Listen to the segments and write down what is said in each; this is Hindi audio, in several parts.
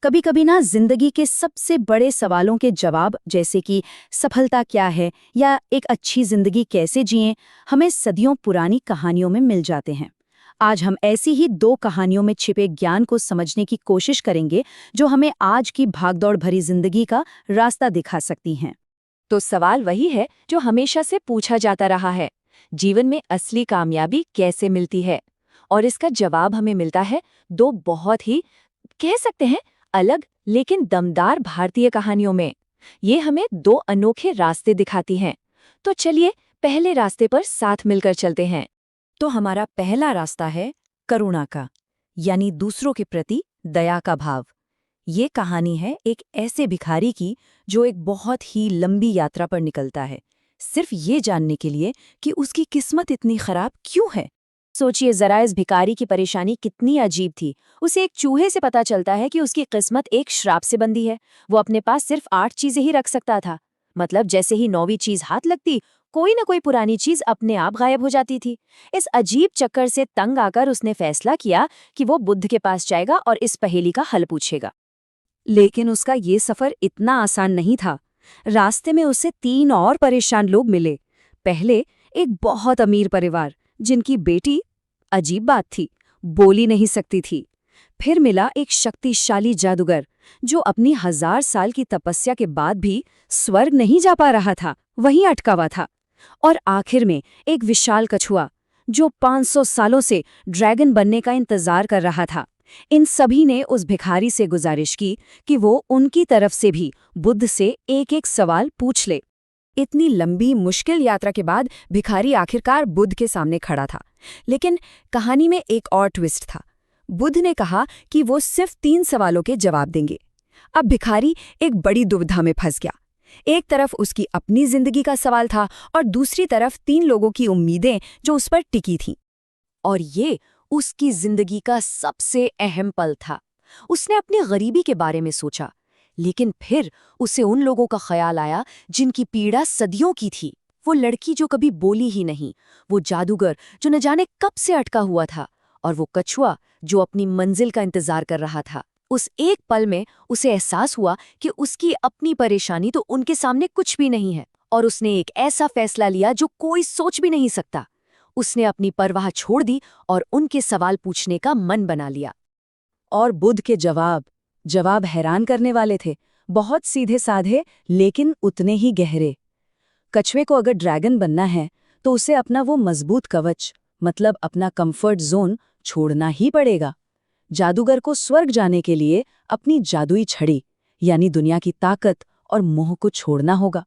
कभी कभी ना जिंदगी के सबसे बड़े सवालों के जवाब, जैसे कि सफलता क्या है या एक अच्छी जिंदगी कैसे जिएं, हमें सदियों पुरानी कहानियों में मिल जाते हैं। आज हम ऐसी ही दो कहानियों में छिपे ज्ञान को समझने की कोशिश करेंगे, जो हमें आज की भागदौड़ भरी जिंदगी का रास्ता दिखा सकती हैं। तो सवाल वही है जो हमेशा से पूछा जाता रहा है, जीवन में असली कामयाबी कैसे मिलती है। और इसका जवाब हमें मिलता है दो बहुत ही, कह सकते हैं, अलग लेकिन दमदार भारतीय कहानियों में। ये हमें दो अनोखे रास्ते दिखाती हैं। तो चलिए पहले रास्ते पर साथ मिलकर चलते हैं। तो हमारा पहला रास्ता है करुणा का, यानी दूसरों के प्रति दया का भाव। ये कहानी है एक ऐसे भिखारी की जो एक बहुत ही लंबी यात्रा पर निकलता है, सिर्फ ये जानने के लिए कि उसकी किस्मत इतनी खराब क्यों है। सोचिए जरा, इस भिखारी की परेशानी कितनी अजीब थी। उसे एक चूहे से पता चलता है कि उसकी किस्मत एक श्राप से बंधी है। वो अपने पास सिर्फ 8 चीजें ही रख सकता था। मतलब जैसे ही 9वीं चीज हाथ लगती, कोई न कोई पुरानी चीज अपने आप गायब हो जाती थी। इस अजीब चक्कर से तंग आकर उसने फैसला किया कि वो बुद्ध के पास जाएगा और इस पहेली का हल पूछेगा। लेकिन उसका ये सफर इतना आसान नहीं था। रास्ते में उसे 3 और परेशान लोग मिले। पहले एक बहुत अमीर परिवार, जिनकी बेटी, अजीब बात थी, बोली नहीं सकती थी। फिर मिला एक शक्तिशाली जादूगर जो अपनी 1000 साल की तपस्या के बाद भी स्वर्ग नहीं जा पा रहा था, वहीं अटका हुआ था। और आखिर में एक विशाल कछुआ जो 500 सालों से ड्रैगन बनने का इंतजार कर रहा था। इन सभी ने उस भिखारी से गुजारिश की कि वो उनकी तरफ से भी बुद्ध से एक एक सवाल पूछ ले। इतनी लंबी मुश्किल यात्रा के बाद भिखारी आखिरकार बुद्ध के सामने खड़ा था। लेकिन कहानी में एक और ट्विस्ट था। बुद्ध ने कहा कि वो सिर्फ 3 सवालों के जवाब देंगे। अब भिखारी एक बड़ी दुविधा में फंस गया। एक तरफ उसकी अपनी जिंदगी का सवाल था और दूसरी तरफ 3 लोगों की उम्मीदें जो उस पर टिकी थीं। और ये उसकी जिंदगी का सबसे अहम पल था। उसने अपनी गरीबी के बारे में सोचा, लेकिन फिर उसे उन लोगों का ख्याल आया जिनकी पीड़ा सदियों की थी। वो लड़की जो कभी बोली ही नहीं, वो जादूगर जो न जाने कब से अटका हुआ था, और वो कछुआ जो अपनी मंजिल का इंतजार कर रहा था। उस एक पल में उसे एहसास हुआ कि उसकी अपनी परेशानी तो उनके सामने कुछ भी नहीं है, और उसने एक ऐसा फैसला लिया जो कोई सोच भी नहीं सकता। उसने अपनी परवाह छोड़ दी और उनके सवाल पूछने का मन बना लिया। और बुद्ध के जवाब हैरान करने वाले थे। बहुत सीधे साधे, लेकिन उतने ही गहरे। कछुए को अगर ड्रैगन बनना है तो उसे अपना वो मजबूत कवच, मतलब अपना कंफर्ट जोन छोड़ना ही पड़ेगा। जादूगर को स्वर्ग जाने के लिए अपनी जादुई छड़ी, यानी दुनिया की ताकत और मोह को छोड़ना होगा।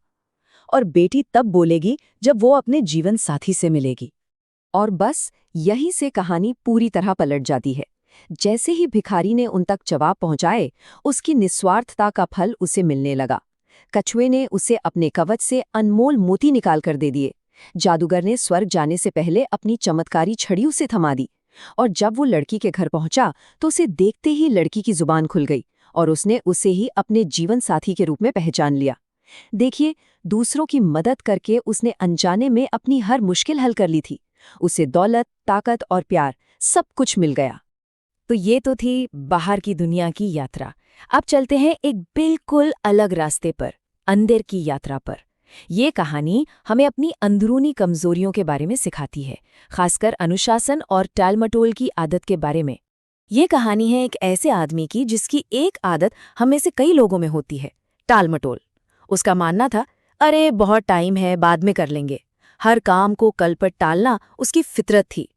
और बेटी तब बोलेगी जब वो अपने जीवन साथी से मिलेगी। और बस यहीं से कहानी पूरी तरह पलट जाती है। जैसे ही भिखारी ने उन तक जवाब पहुंचाए, उसकी निस्वार्थता का फल उसे मिलने लगा। कछुए ने उसे अपने कवच से अनमोल मोती निकाल कर दे दिए। जादूगर ने स्वर्ग जाने से पहले अपनी चमत्कारी छड़ी उसे थमा दी। और जब वो लड़की के घर पहुंचा तो उसे देखते ही लड़की की जुबान खुल गई और उसने उसे ही अपने जीवन साथी के रूप में पहचान लिया। देखिए, दूसरों की मदद करके उसने अनजाने में अपनी हर मुश्किल हल कर ली थी। उसे दौलत, ताकत और प्यार सब कुछ मिल गया। तो ये तो थी बाहर की दुनिया की यात्रा। अब चलते हैं एक बिल्कुल अलग रास्ते पर, अंदर की यात्रा पर। ये कहानी हमें अपनी अंदरूनी कमजोरियों के बारे में सिखाती है, खासकर अनुशासन और टालमटोल की आदत के बारे में। ये कहानी है एक ऐसे आदमी की जिसकी एक आदत हम में से कई लोगों में होती है, टालमटोल। उसका मानना था, अरे बहुत टाइम है, बाद में कर लेंगे। हर काम को कल पर टालना उसकी फितरत थी।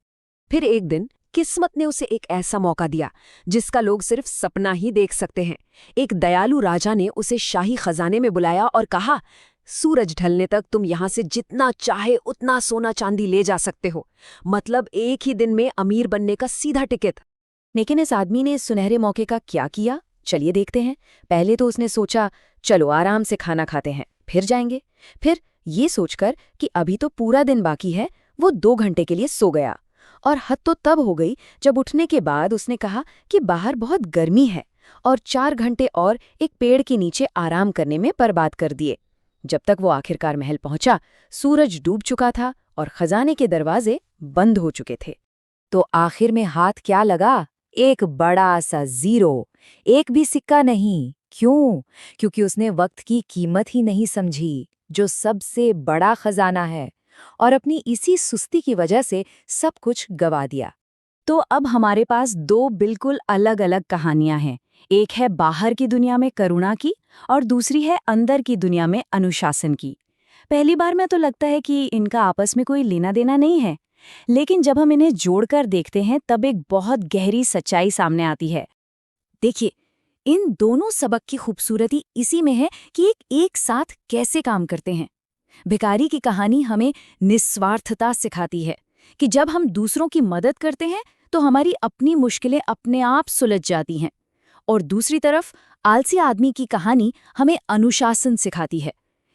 फिर एक दिन किस्मत ने उसे एक ऐसा मौका दिया जिसका लोग सिर्फ सपना ही देख सकते हैं। एक दयालु राजा ने उसे शाही खजाने में बुलाया और कहा, सूरज ढलने तक तुम यहाँ से जितना चाहे उतना सोना चांदी ले जा सकते हो, मतलब एक ही दिन में अमीर बनने का सीधा टिकट। लेकिन इस आदमी ने इस सुनहरे मौके का क्या किया, चलिए देखते हैं। पहले तो उसने सोचा, चलो आराम से खाना खाते हैं, फिर जाएंगे। फिर ये सोचकर कि अभी तो पूरा दिन बाकी है, वो 2 घंटे के लिए सो गया। और हद तो तब हो गई जब उठने के बाद उसने कहा कि बाहर बहुत गर्मी है, और 4 घंटे और एक पेड़ के नीचे आराम करने में बर्बाद कर दिए। जब तक वो आखिरकार महल पहुंचा, सूरज डूब चुका था और खजाने के दरवाजे बंद हो चुके थे। तो आखिर में हाथ क्या लगा? एक बड़ा सा जीरो, एक भी सिक्का नहीं। क्यों? क्योंकि उसने वक्त की कीमत ही नहीं समझी, जो सबसे बड़ा खजाना है, और अपनी इसी सुस्ती की वजह से सब कुछ गवा दिया। तो अब हमारे पास दो बिल्कुल अलग-अलग कहानियां हैं। एक है बाहर की दुनिया में करुणा की, और दूसरी है अंदर की दुनिया में अनुशासन की। पहली बार में तो लगता है कि इनका आपस में कोई लेना देना नहीं है, लेकिन जब हम इन्हें जोड़कर देखते हैं तब एक बहुत गहरी सच्चाई सामने आती है। देखिए, इन दोनों सबक की खूबसूरती इसी में है कि एक साथ कैसे काम करते हैं। भिखारी की कहानी हमें निस्वार्थता सिखाती है कि जब हम दूसरों की मदद करते हैं तो हमारी अपनी मुश्किलें अपने आप सुलझ जाती हैं। और दूसरी तरफ आलसी आदमी की कहानी हमें अनुशासन सिखाती है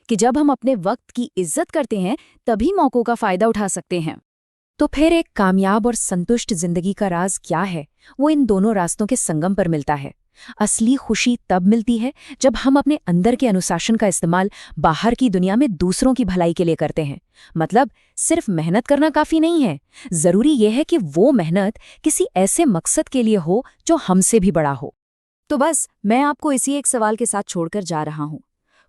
कि जब हम अपने वक्त की इज्जत करते हैं तभी मौकों का फायदा उठा सकते हैं। तो फिर एक कामयाब और संतुष्ट जिंदगी का राज क्या है? वो इन दोनों रास्तों के संगम पर मिलता है। असली खुशी तब मिलती है जब हम अपने अंदर के अनुशासन का इस्तेमाल बाहर की दुनिया में दूसरों की भलाई के लिए करते हैं। मतलब सिर्फ मेहनत करना काफी नहीं है, जरूरी यह है कि वो मेहनत किसी ऐसे मकसद के लिए हो जो हमसे भी बड़ा हो। तो बस मैं आपको इसी एक सवाल के साथ छोड़कर जा रहा हूँ।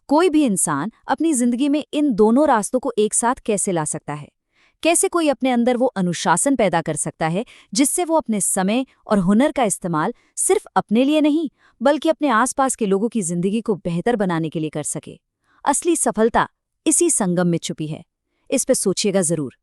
कोई भी इंसान अपनी जिंदगी में इन दोनों रास्तों को एक साथ कैसे ला सकता है? कैसे कोई अपने अंदर वो अनुशासन पैदा कर सकता है जिससे वो अपने समय और हुनर का इस्तेमाल सिर्फ अपने लिए नहीं बल्कि अपने आसपास के लोगों की जिंदगी को बेहतर बनाने के लिए कर सके? असली सफलता इसी संगम में छुपी है। इस पे सोचिएगा जरूर।